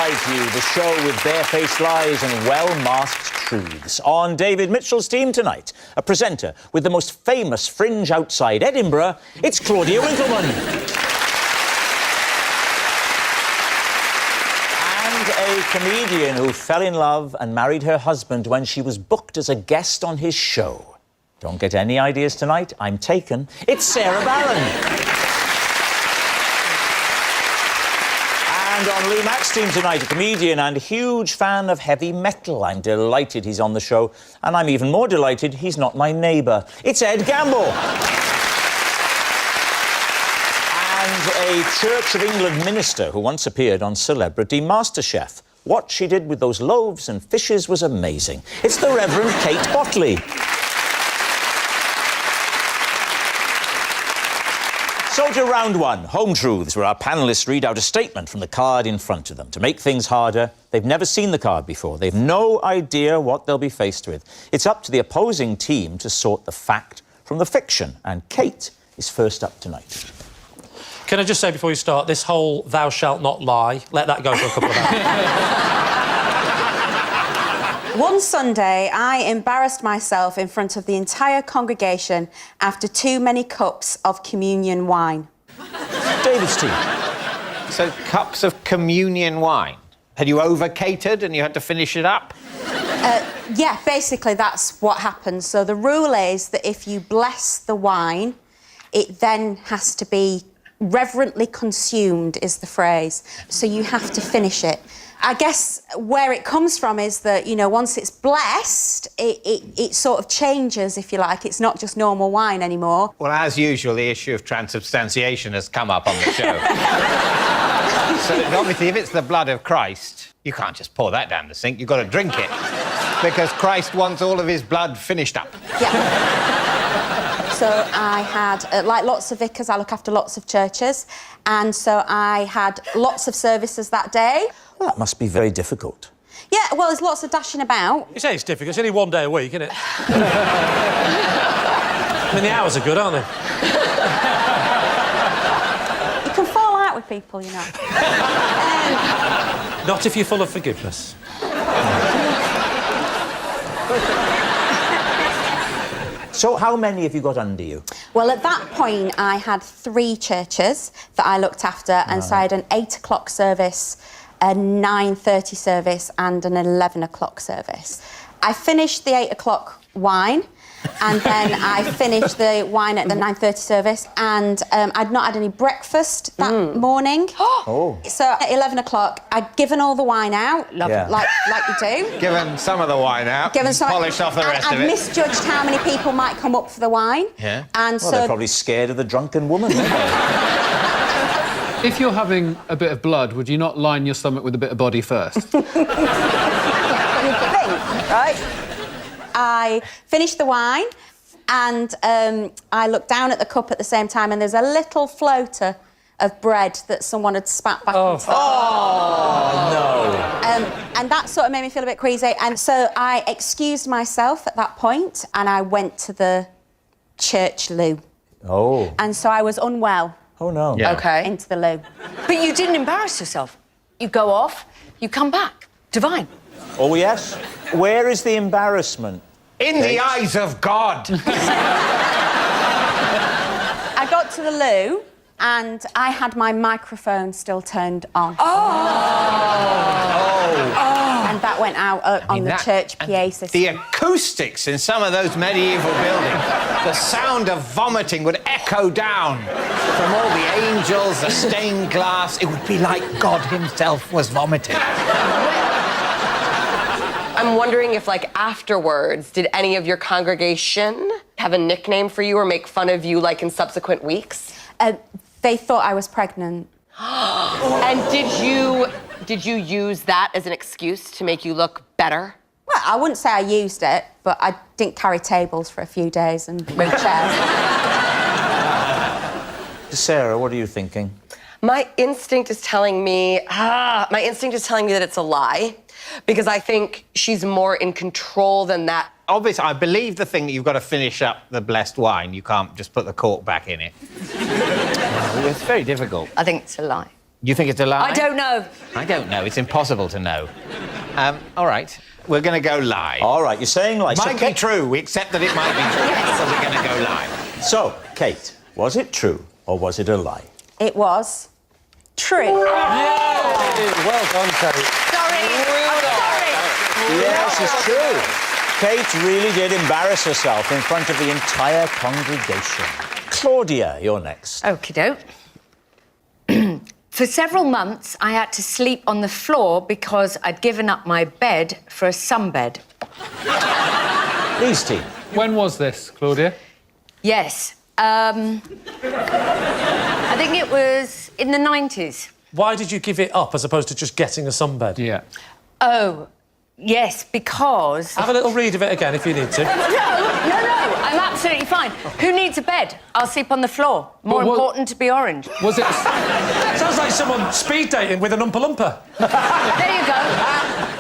Lied to You, the show with barefaced lies and well-masked truths. On David Mitchell's team tonight, a presenter with the most famous fringe outside Edinburgh, it's Claudia Winkleman. And a comedian who fell in love and married her husband when she was booked as a guest on his show. Don't get any ideas tonight, I'm taken. It's Sarah Barron. And on Lee Mack's team tonight, a comedian and huge fan of heavy metal. I'm delighted he's on the show, and I'm even more delighted he's not my neighbour. It's Ed Gamble. And a Church of England minister who once appeared on Celebrity MasterChef. What she did with those loaves and fishes was amazing. It's the Reverend Kate Botley. So to round one, Home Truths, where our panellists read out a statement from the card in front of them. To make things harder, they've never seen the card before. They've no idea what they'll be faced with. It's up to the opposing team to sort the fact from the fiction. And Kate is first up tonight. Can I just say before you start, this whole thou shalt not lie, let that go for a couple of hours. One Sunday, I embarrassed myself in front of the entire congregation after too many cups of communion wine. David's team. So, cups of communion wine. Had you over-catered and you had to finish it up? Yeah, basically that's what happens. So the rule is that if you bless the wine, it then has to be reverently consumed, is the phrase. So you have to finish it. I guess where it comes from is that, you know, once it's blessed, it sort of changes, if you like. It's not just normal wine anymore. Well, as usual, the issue of transubstantiation has come up on the show. So, obviously, if it's the blood of Christ, you can't just pour that down the sink. You've got to drink it. Because Christ wants all of his blood finished up. Yeah. So I had, like lots of vicars, I look after lots of churches, and so I had lots of services that day. Well, that must be very difficult. Yeah, well, there's lots of dashing about. You say it's difficult, it's only one day a week, isn't it? I mean, the hours are good, aren't they? You can fall out with people, you know. Not if you're full of forgiveness. So how many have you got under you? Well, at that point, I had 3 churches that I looked after, and so I had an 8 o'clock service, a 9:30 service and an 11 o'clock service. I finished the 8 o'clock wine, and then I finished the wine at the 9:30 service, and I'd not had any breakfast that morning. Oh. So at 11 o'clock, I'd given all the wine out, Yeah. like you do. Given some of the wine out, polished off the rest I'd of it. misjudged how many people might come up for the wine. Yeah. And Well, so they're probably scared of the drunken woman, aren't they? If you're having a bit of blood, would you not line your stomach with a bit of body first? Right? I finished the wine, and I looked down at the cup at the same time, and there's a little floater of bread that someone had spat back into the no. and that sort of made me feel a bit queasy, and so I excused myself at that point, and I went to the church loo. Oh. And so I was unwell. Oh, no. Yeah. OK. Into the loo. But you didn't embarrass yourself. You go off, you come back. Divine. Oh, yes? Where is the embarrassment? In the eyes of God! I got to the loo, and I had my microphone still turned on. And that went out on the church PA system. The acoustics in some of those medieval buildings, the sound of vomiting would echo down from all the angels, the stained glass. It would be like God himself was vomiting. I'm wondering if, like, afterwards, did any of your congregation have a nickname for you or make fun of you, like, in subsequent weeks? They thought I was pregnant. And did you use that as an excuse to make you look better? Well, I wouldn't say I used it, but I didn't carry tables for a few days and move chairs. Sarah, what are you thinking? My instinct is telling me that it's a lie, because I think she's more in control than that. Obviously, I believe the thing that you've got to finish up the blessed wine. You can't just put the cork back in it. It's very difficult. I think it's a lie. You think it's a lie? I don't know. I don't know. It's impossible to know. All right. We're going to go lie. All right, you're saying lie. Might be true. We accept that it might be true. So we're going to go lie. So, Kate, was it true or was it a lie? It was true. Well done, Kate. Sorry. I'm sorry. Yes, it's true. Kate really did embarrass herself in front of the entire congregation. Claudia, you're next. Okie doke. For several months, I had to sleep on the floor because I'd given up my bed for a sunbed. Lee's team. When was this, Claudia? Yes. I think it was in the 90s. Why did you give it up as opposed to just getting a sunbed? Yeah. Oh, yes, because... Have a little read of it again if you need to. No, I'm absolutely fine. Who needs a bed? I'll sleep on the floor. More important to be orange. Was it... Sounds like someone speed dating with an Oompa Loompa. There you go.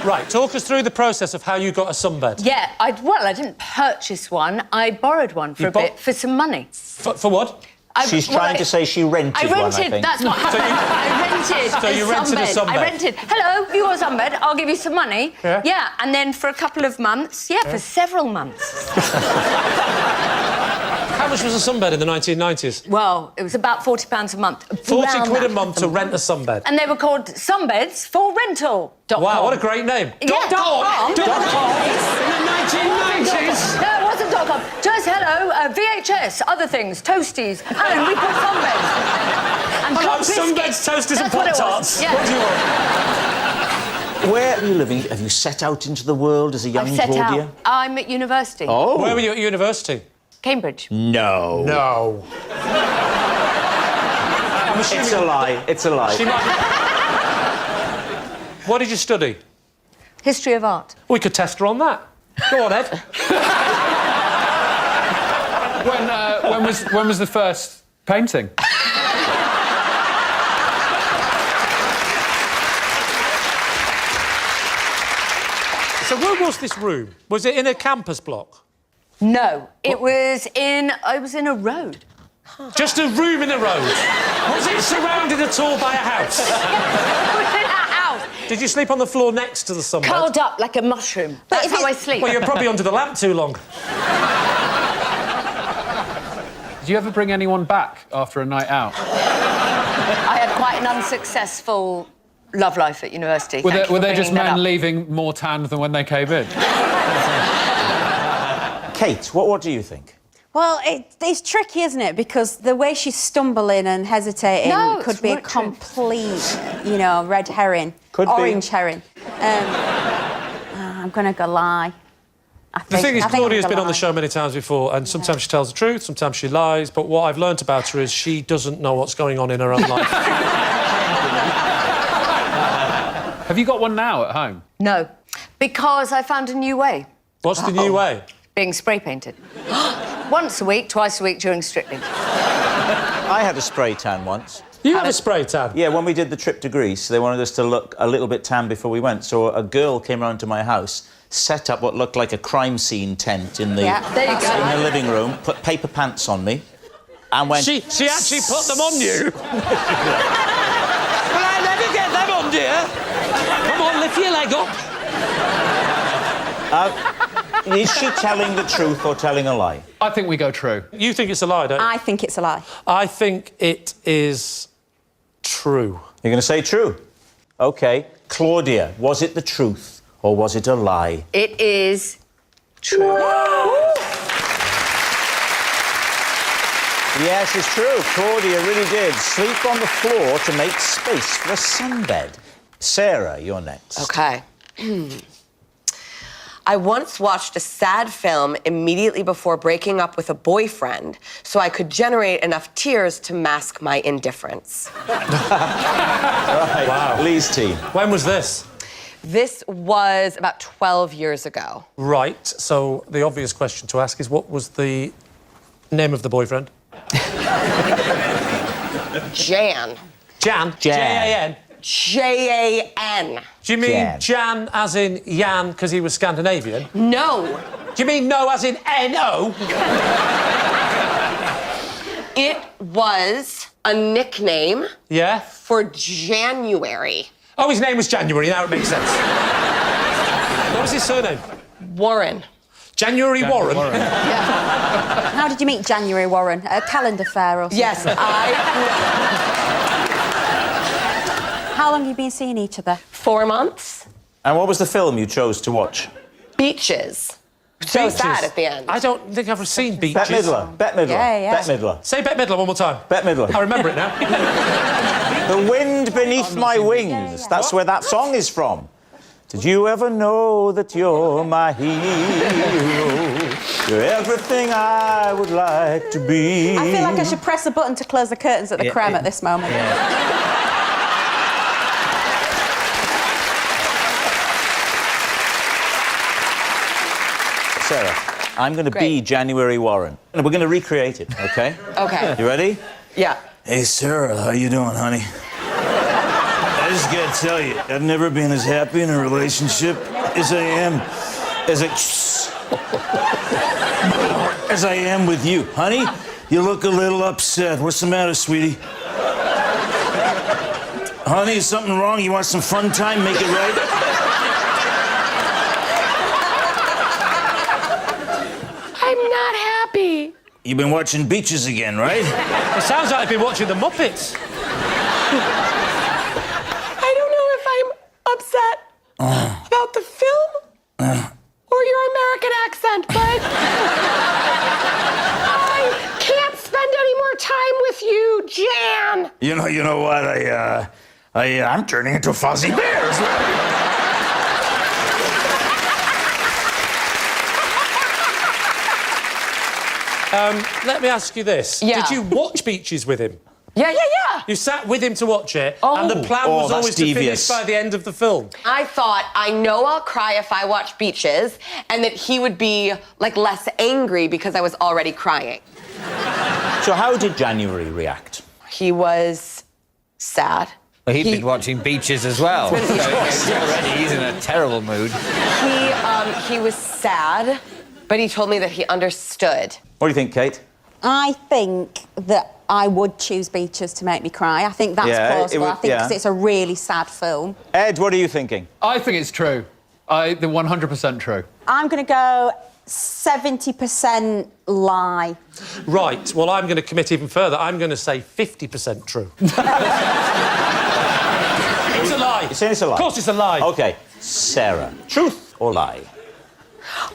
Right, talk us through the process of how you got a sunbed. Yeah, I didn't purchase one. I borrowed one for a bit, for some money. For what? She's trying to say she rented I one, I rented, think. that's what happened. I rented So you rented a sunbed? I rented. Hello, you want a sunbed? I'll give you some money. Yeah. Yeah, and then for a couple of months, for several months. How much was a sunbed in the 1990s? Well, it was about £40 a month. 40 Around quid a that. month to rent a sunbed. And they were called sunbeds for rental. Wow, what a great name. Yeah, .com. In the 1990s? No, it wasn't .com. Just hello, VHS, other things, toasties, and we put sunbeds. And Hello, hot biscuits. sunbeds, toasties and That's what it was. Pop-Tarts. Yeah. What do you want? Where are you living? Have you set out into the world as a young I've set Claudia? out. I'm at university. Oh. Where were you at university? Cambridge. No. No. It's a lie. It's a lie. What did you study? History of art. We could test her on that. Go on, Ed. When was the first painting? So where was this room? Was it in a campus block? No, it was in a road. Just a room in a road? Was it surrounded at all by a house? It was in a house. Did you sleep on the floor next to the sunbed? Curled up like a mushroom. That's how I sleep. Well, you're probably under the lamp too long. Did you ever bring anyone back after a night out? I had quite an unsuccessful love life at university. Were they just men up. leaving more tanned than when they came in? Kate, what do you think? Well, it's tricky, isn't it? Because the way she's stumbling and hesitating could be a complete, red herring. Could be. Orange herring. I'm going to go lie. The thing is, Claudia's been on the show many times before, and sometimes she tells the truth, sometimes she lies, but what I've learnt about her is she doesn't know what's going on in her own life. Have you got one now at home? No, because I found a new way. What's the new way? Being spray painted. Once a week, twice a week during Strictly. I had a spray tan once. You had a spray tan? Yeah, when we did the trip to Greece, they wanted us to look a little bit tan before we went. So a girl came round to my house, set up what looked like a crime scene tent in the there you go. in her living room, put paper pants on me, and went... She actually put them on you? Well, I never get them on, dear. Come on, lift your leg up. Is she telling the truth or telling a lie? I think we go true. You think it's a lie, don't you? I think it's a lie. I think it is true. You're going to say true? OK. Claudia, was it the truth or was it a lie? It is true. Yes, it's true. Claudia really did sleep on the floor to make space for a sunbed. Sarah, you're next. Okay. I once watched a sad film immediately before breaking up with a boyfriend so I could generate enough tears to mask my indifference. Right. Wow. Lee's team. When was this? This was about 12 years ago. Right, so the obvious question to ask is what was the name of the boyfriend? Jan. Jan? J-A-N? J-A-N. Do you mean Jan as in Jan because he was Scandinavian? No. Do you mean no as in N-O? It was a nickname for January. Oh, his name was January. Now it makes sense. What was his surname? Warren. January Warren? How did you meet January Warren? At a calendar fair or something? Yes, How long have you been seeing each other? 4 months. And what was the film you chose to watch? Beaches. So sad at the end. I don't think I've seen Beaches. Bette Midler. Bette Midler. Yeah. Bette Midler. Say Bette Midler one more time. Bette Midler. I remember it now. The wind beneath my wings. That's where that song is from. Did you ever know that you're my hero? You're everything I would like to be. I feel like I should press a button to close the curtains at the creme at this moment. Sarah, I'm going to be January Warren. And we're going to recreate it, OK? Okay. You ready? Yeah. Hey, Sarah, how you doing, honey? I just gotta tell you, I've never been as happy in a relationship as I am with you. Honey, you look a little upset. What's the matter, sweetie? Honey, is something wrong? You want some fun time? Make it right? I'm not happy. You've been watching Beaches again, right? It sounds like I've been watching the Muppets. I don't know if I'm upset about the film or your American accent, but I can't spend any more time with you, Jan. You know what? I'm turning into Fozzie Bear as well. Let me ask you this. Yeah. Did you watch Beaches with him? Yeah. You sat with him to watch it, and the plan was that's always to devious. finish by the end of the film. I thought, I know I'll cry if I watch Beaches, and that he would be, like, less angry because I was already crying. So how did January react? He was sad. Well, he'd been watching Beaches as well. So he's in a terrible mood. He was sad, but he told me that he understood. What do you think, Kate? I think that I would choose Beaches to make me cry. I think that's plausible. I think 'cause it's a really sad film. Ed, what are you thinking? I think it's true. The 100% true. I'm going to go 70% lie. Right, well, I'm going to commit even further. I'm going to say 50% true. It's a lie. You're saying it's a lie? Of course it's a lie. OK, Sarah, truth or lie?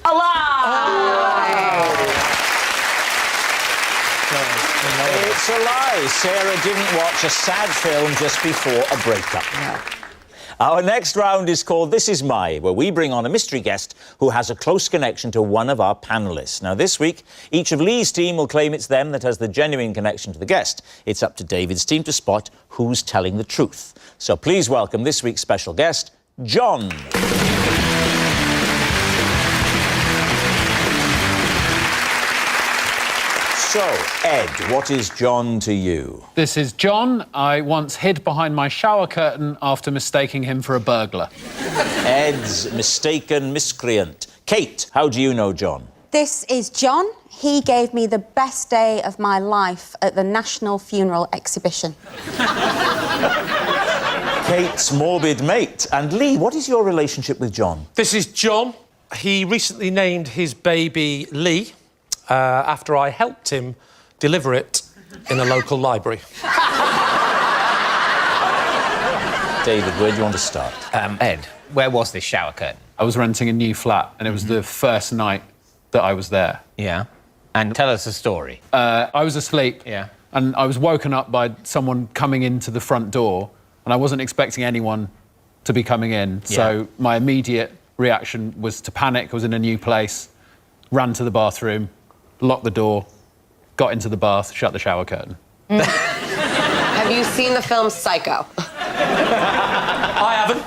A lie! It's a lie. Sarah didn't watch a sad film just before a breakup. No. Our next round is called This Is My, where we bring on a mystery guest who has a close connection to one of our panellists. Now, this week, each of Lee's team will claim it's them that has the genuine connection to the guest. It's up to David's team to spot who's telling the truth. So please welcome this week's special guest, John. So, Ed, what is John to you? This is John. I once hid behind my shower curtain after mistaking him for a burglar. Ed's mistaken miscreant. Kate, how do you know John? This is John. He gave me the best day of my life at the National Funeral Exhibition. Kate's morbid mate. And Lee, what is your relationship with John? This is John. He recently named his baby Lee after I helped him deliver it in a local library. David, where do you want to start? Ed, where was this shower curtain? I was renting a new flat, and it was the first night that I was there. Yeah. And tell us a story. I was asleep. Yeah. And I was woken up by someone coming into the front door, and I wasn't expecting anyone to be coming in. Yeah. So my immediate reaction was to panic. I was in a new place, ran to the bathroom, locked the door, got into the bath, shut the shower curtain. Have you seen the film Psycho? I haven't.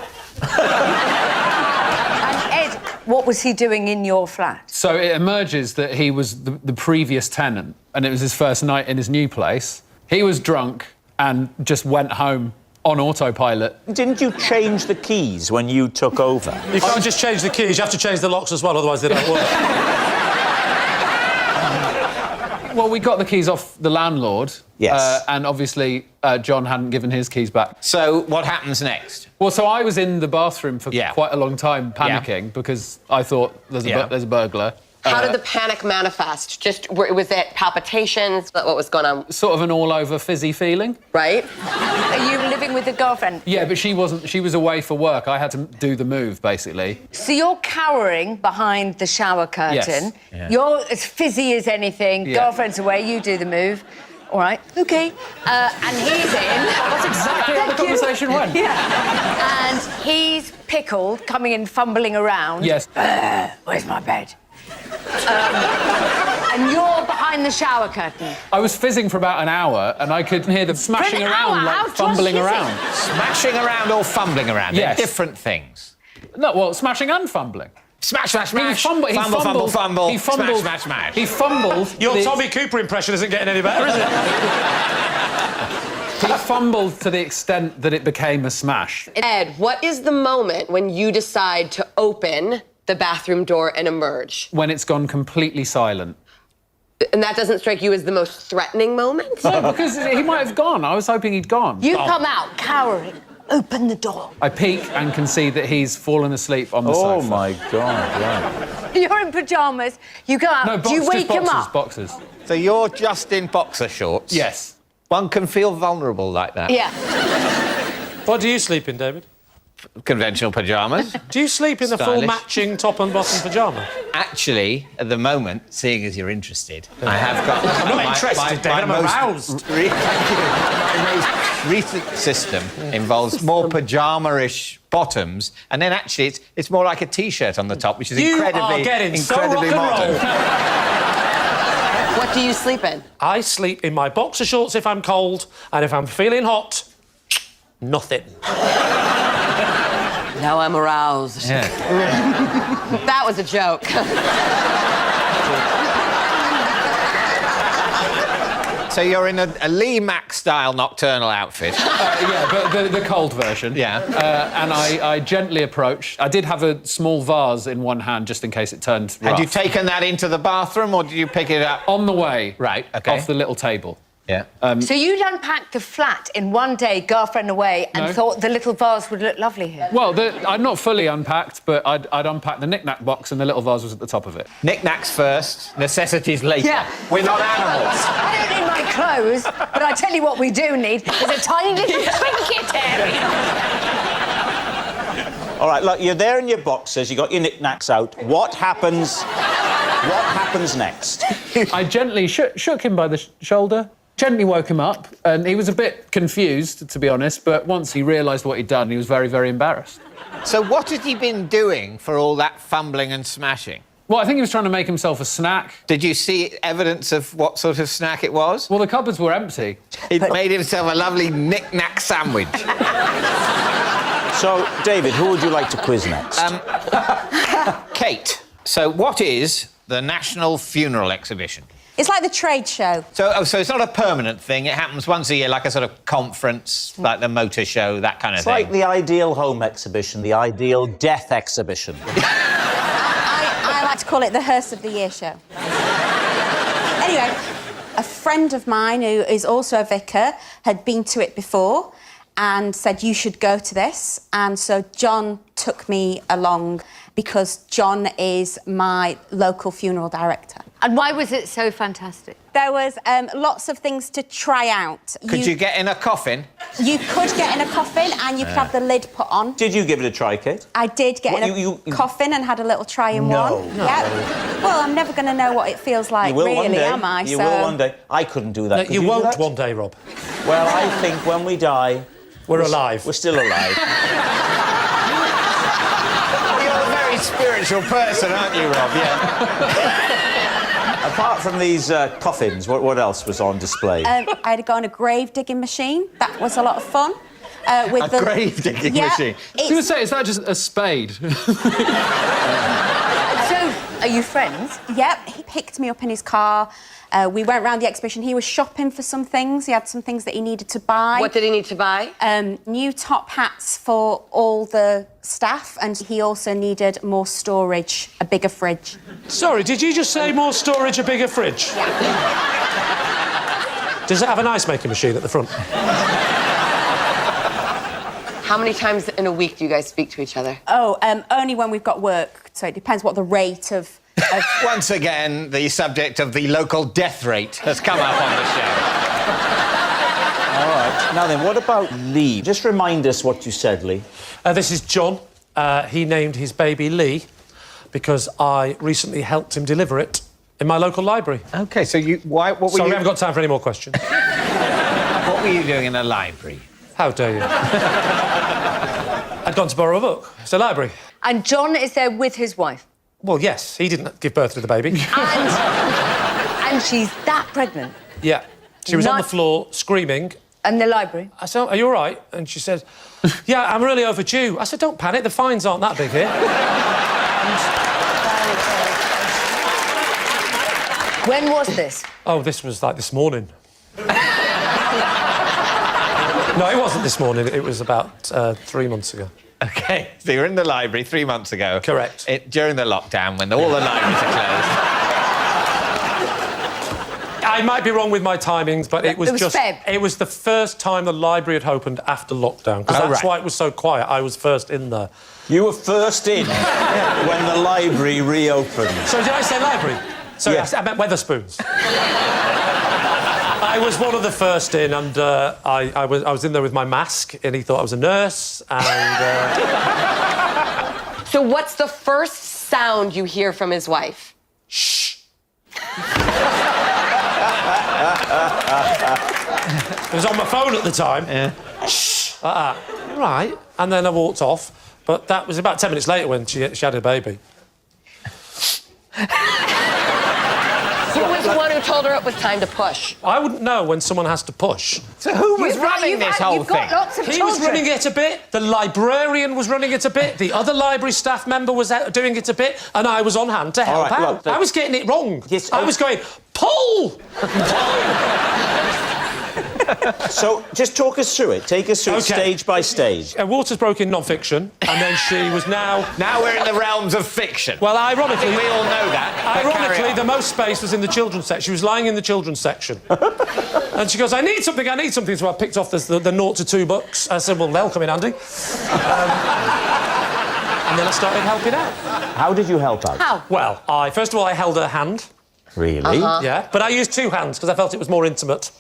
And Ed, what was he doing in your flat? So it emerges that he was the previous tenant, and it was his first night in his new place. He was drunk and just went home on autopilot. Didn't you change the keys when you took over? You can't just change the keys, you have to change the locks as well, otherwise they don't work. Well, we got the keys off the landlord. Yes. And obviously, John hadn't given his keys back. So what happens next? Well, so I was in the bathroom for quite a long time panicking because I thought there's a burglar. How did the panic manifest? Was it palpitations? What was going on? Sort of an all-over fizzy feeling. Right? Are you living with a girlfriend? Yeah, but she wasn't. She was away for work. I had to do the move, basically. So you're cowering behind the shower curtain. Yes. Yeah. You're as fizzy as anything. Yeah. Girlfriend's away, you do the move. All right, OK. And he's in. That's exactly how the conversation went. Yeah. And he's pickled, coming in, fumbling around. Yes. Where's my bed? And you're behind the shower curtain. I was fizzing for about an hour, and I could hear them smashing around, like fumbling around. Smashing around or fumbling around? Yes. They're different things. No, well, smashing and fumbling. Smash, smash, smash. Fumble. Fumble. He fumbled. Smash, smash, smash. He fumbled. Your Tommy Cooper impression isn't getting any better, is it? He fumbled to the extent that it became a smash. Ed, what is the moment when you decide to open the bathroom door and emerge? When it's gone completely silent. And that doesn't strike you as the most threatening moment? No, because he might have gone. I was hoping he'd gone. You come out cowering. Open the door. I peek and can see that he's fallen asleep on the sofa. Oh, my God, right. You're in pyjamas. You go out. No, Do you wake him up? Boxers. So you're just in boxer shorts? Yes. One can feel vulnerable like that. Yeah. What do you sleep in, David? Conventional pyjamas. Do you sleep in the full Stylish. matching top and bottom pyjama? Actually, at the moment, seeing as you're interested, I have got... I'm not interested, David, I'm aroused. My most recent system involves more pyjama-ish bottoms, and then actually it's more like a T-shirt on the top, which is incredibly modern. What do you sleep in? I sleep in my boxer shorts if I'm cold, and if I'm feeling hot, nothing. Now I'm aroused. Yeah. That was a joke. So you're in a Lee Mack-style nocturnal outfit. Yeah, but the cold version. Yeah. And I gently approach. I did have a small vase in one hand just in case it turned rough. Had you taken that into the bathroom, or did you pick it up? On the way. Right, OK. Off the little table. Yeah. So you'd unpacked the flat in one day, girlfriend away, and No. thought the little vase would look lovely here. Well, I'd not fully unpacked, but I'd unpacked the knick-knack box and the little vase was at the top of it. Knick-knacks first, necessities later. Yeah. We're not animals. I don't need my clothes, but I tell you what we do need is a tiny little trinket area. All right, look, you're there in your boxers, you got your knickknacks out. What happens next? I gently shook him by the shoulder, gently woke him up, and he was a bit confused, to be honest, but once he realised what he'd done, he was very, very embarrassed. So what had he been doing for all that fumbling and smashing? Well, I think he was trying to make himself a snack. Did you see evidence of what sort of snack it was? Well, the cupboards were empty. He'd made himself a lovely knick-knack sandwich. So, David, who would you like to quiz next? Kate, so what is the National Funeral Exhibition? It's like the trade show. So it's not a permanent thing. It happens once a year, like a sort of conference, like the motor show, that kind of It's thing. like the ideal home exhibition, the ideal death exhibition. I like to call it the hearse of the year show. Anyway, a friend of mine who is also a vicar had been to it before and said, you should go to this. And so John took me along because John is my local funeral director. And why was it so fantastic? There was lots of things to try out. Could you get in a coffin? You could get in a coffin and you could have the lid put on. Did you give it a try, Kate? I did get in a coffin and had a little try in one. No. Yep. Well, I'm never going to know what it feels like, You will really, one day. am I? You will one day. I couldn't do that. Could You do won't that? one day, Rob. Well, I think when we die... We're alive. We're still alive. You're a very spiritual person, aren't you, Rob? Yeah. Apart from these coffins, what else was on display? I had to go on a grave digging machine. That was a lot of fun. With A grave digging machine? I was going to say, is that just a spade? So, are you friends? Yep, he picked me up in his car. We went round the exhibition. He was shopping for some things. He had some things that he needed to buy. What did he need to buy? New top hats for all the staff, and he also needed more storage, a bigger fridge. Sorry, did you just say more storage, a bigger fridge? Yeah. Does it have an ice-making machine at the front? How many times in a week do you guys speak to each other? Oh, only when we've got work. So it depends what the rate of... Once again, the subject of the local death rate has come up on the show. All right. Now then, what about Lee? Just remind us what you said, Lee. This is John. He named his baby Lee because I recently helped him deliver it in my local library. OK, so what were Sorry, you... we haven't got time for any more questions. What were you doing in a library? How dare you? I'd gone to borrow a book. It's a library. And John is there with his wife. Well, yes, he didn't give birth to the baby. And she's that pregnant. Yeah. She was on the floor screaming. And the library. I said, are you all right? And she said, yeah, I'm really overdue. I said, don't panic, the fines aren't that big here. When was this? Oh, this was like this morning. No, it wasn't this morning. It was about 3 months ago. OK, so you were in the library 3 months ago. Correct. During the lockdown, when all the libraries are closed. I might be wrong with my timings, but it was just... Feb. It was the first time the library had opened after lockdown, because that's why it was so quiet. I was first in there. You were first in when the library reopened. So did I say library? Sorry, Yeah. I meant Weatherspoons. I was one of the first in, and I was in there with my mask, and he thought I was a nurse, and... So what's the first sound you hear from his wife? Shh. It was on my phone at the time. Yeah. Shh. Like that. Right. And then I walked off, but that was about 10 minutes later when she had a baby. Who was the one who told her it was time to push? I wouldn't know when someone has to push. So who was running this whole You've got thing? lots of He children. was running it a bit, the librarian was running it a bit, the other library staff member was out doing it a bit, and I was on hand to help right, out. look, I was getting it wrong. Yes, I was going, pull! So, just talk us through it. Take us through it OK. stage by stage. Waters broke in non-fiction, and then she was now... Now we're in the realms of fiction. Well, I ironically... think we all know that. but carry Ironically, on. the most space was in the children's section. She was lying in the children's section. And she goes, I need something. So I picked off the 0 to 2 books. I said, well, they'll come in handy. And then I started helping out. How did you help out? How? Well, first of all, I held her hand. Really? Yeah. But I used 2 hands because I felt it was more intimate.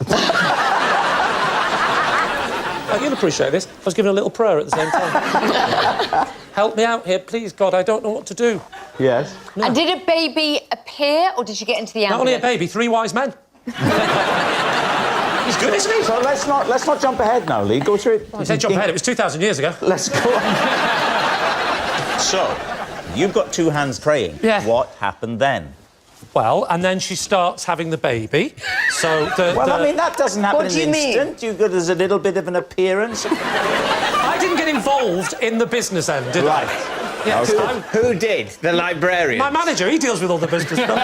You'll appreciate this. I was giving a little prayer at the same time. Help me out here, please, God. I don't know what to do. Yes. No. And did a baby appear, or did she get into the ambulance? Not only a baby, 3 wise men. He's good, isn't he? So let's not jump ahead now, Lee. Go through it. You said jump ahead. It was 2,000 years ago. Let's go on. So, you've got 2 hands praying. Yeah. What happened then? Well, and then she starts having the baby. So I mean, that doesn't happen in an instant. There's a little bit of an appearance. I didn't get involved in the business end, did I? Yes, Who did? The librarian? my manager, he deals with all the business stuff.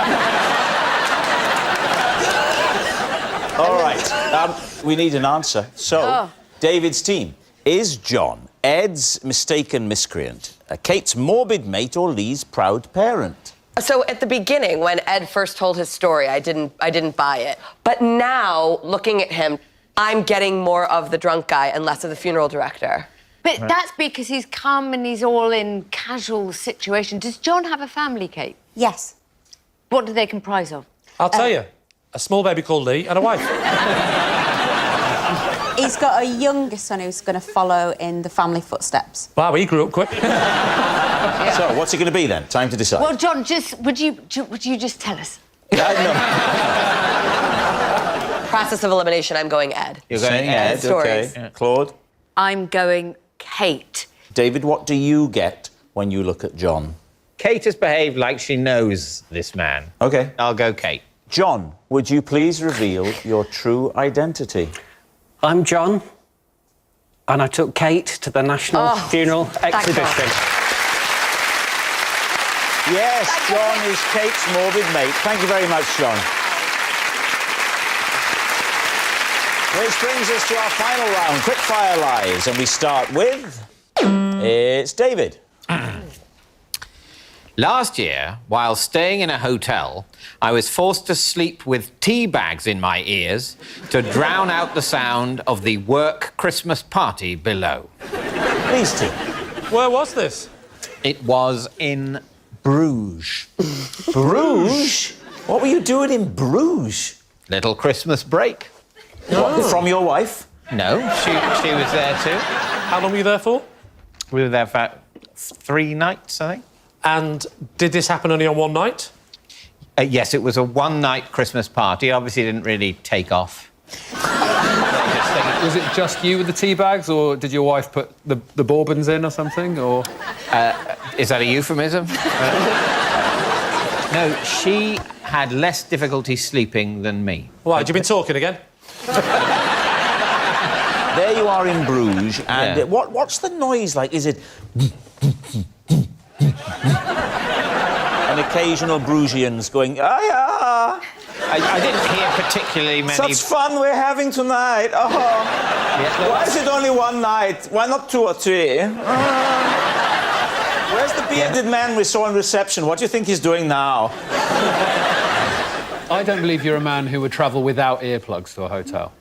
All right. We need an answer. So, David's team. Is John Ed's mistaken miscreant, Kate's morbid mate, or Lee's proud parent? So at the beginning, when Ed first told his story, I didn't buy it. But now, looking at him, I'm getting more of the drunk guy and less of the funeral director. But that's because he's come and he's all in casual situation. Does John have a family, Kate? Yes. What do they comprise of? I'll tell you. A small baby called Lee and a wife. He's got a younger son who's going to follow in the family footsteps. Wow, he grew up quick. So, what's it going to be then? Time to decide. Well, John, would you just tell us? Process of elimination, I'm going Ed. You're going Ed, Stories. OK. Claude? I'm going Kate. David, what do you get when you look at John? Kate has behaved like she knows this man. OK. I'll go Kate. John, would you please reveal your true identity? I'm John, and I took Kate to the National Funeral Exhibition. Yes, John is Kate's morbid mate. Thank you very much, John. Which brings us to our final round, quickfire lies, and we start with... It's David. Last year, while staying in a hotel, I was forced to sleep with tea bags in my ears to drown out the sound of the work Christmas party below. These two. Where was this? It was in Bruges. Bruges? What were you doing in Bruges? Little Christmas break. What, from your wife? No, she was there too. How long were you there for? We were there for 3 nights, I think. And did this happen only on one night? Yes, it was a one-night Christmas party. Obviously, it didn't really take off. Was it just you with the tea bags, or did your wife put the bourbons in or something, or...? Is that a euphemism? No, she had less difficulty sleeping than me. Why, had you been talking again? There you are in Bruges, and Yeah. what's the noise like? Is it... An occasional Brugians going, ah, I didn't hear particularly many... such fun we're having tonight. Oh. Yeah, Why is it only one night? Why not 2 or 3? Where's the bearded man we saw in reception? What do you think he's doing now? I don't believe you're a man who would travel without earplugs to a hotel.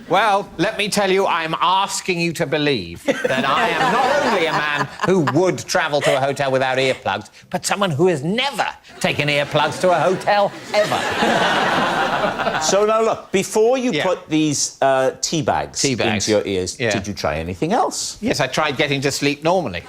Well, let me tell you, I'm asking you to believe that I am not only a man who would travel to a hotel without earplugs, but someone who has never taken earplugs to a hotel ever. So now look, before you Yeah. put these tea bags into your ears, Yeah. did you try anything else? Yes, I tried getting to sleep normally.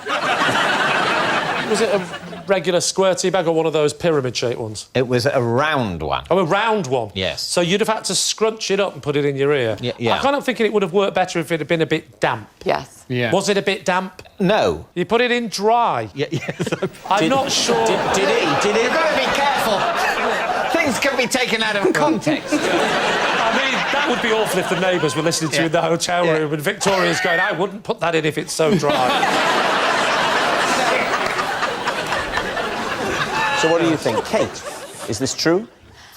Was it a regular square tea bag or one of those pyramid-shaped ones? It was a round one. Oh, a round one? Yes. So you'd have had to scrunch it up and put it in your ear? Yeah. I kind of thinking it would have worked better if it had been a bit damp. Yes. Yeah. Was it a bit damp? No. You put it in dry? Yes. I'm not sure. Did it? You've got to be careful. Things can be taken out of context. I mean, that would be awful if the neighbours were listening to you in the hotel room and Victoria's going, I wouldn't put that in if it's so dry. So what do you think? Kate, is this true?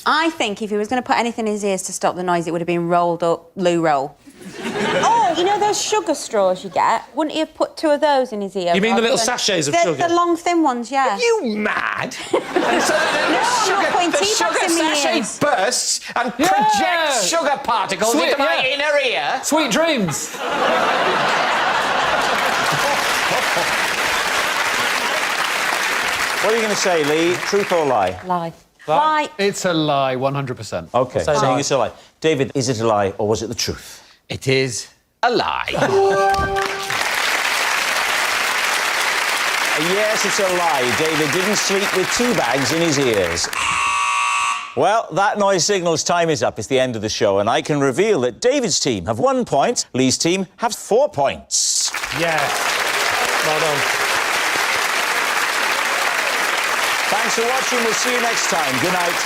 I think if he was going to put anything in his ears to stop the noise, it would have been rolled up loo roll. Oh, you know those sugar straws you get? Wouldn't he have put 2 of those in his ear? You mean the little rather than- sachets of sugar? The long, thin ones, yeah. You mad? I'm not putting the tea sugar bags in my sachet ears. bursts and projects sugar particles Sweet, into my yeah. inner ear. Sweet dreams! What are you going to say, Lee? Truth or lie? Lie. Lie. It's a lie, 100%. OK, Say saying lie. it's a lie. David, is it a lie or was it the truth? It is a lie. Yes, it's a lie. David didn't sleep with tea bags in his ears. Well, that noise signal's time is up. It's the end of the show, and I can reveal that David's team have 1 point, Lee's team have 4 points. Yes. Well done. Thanks for watching. We'll see you next time. Good night.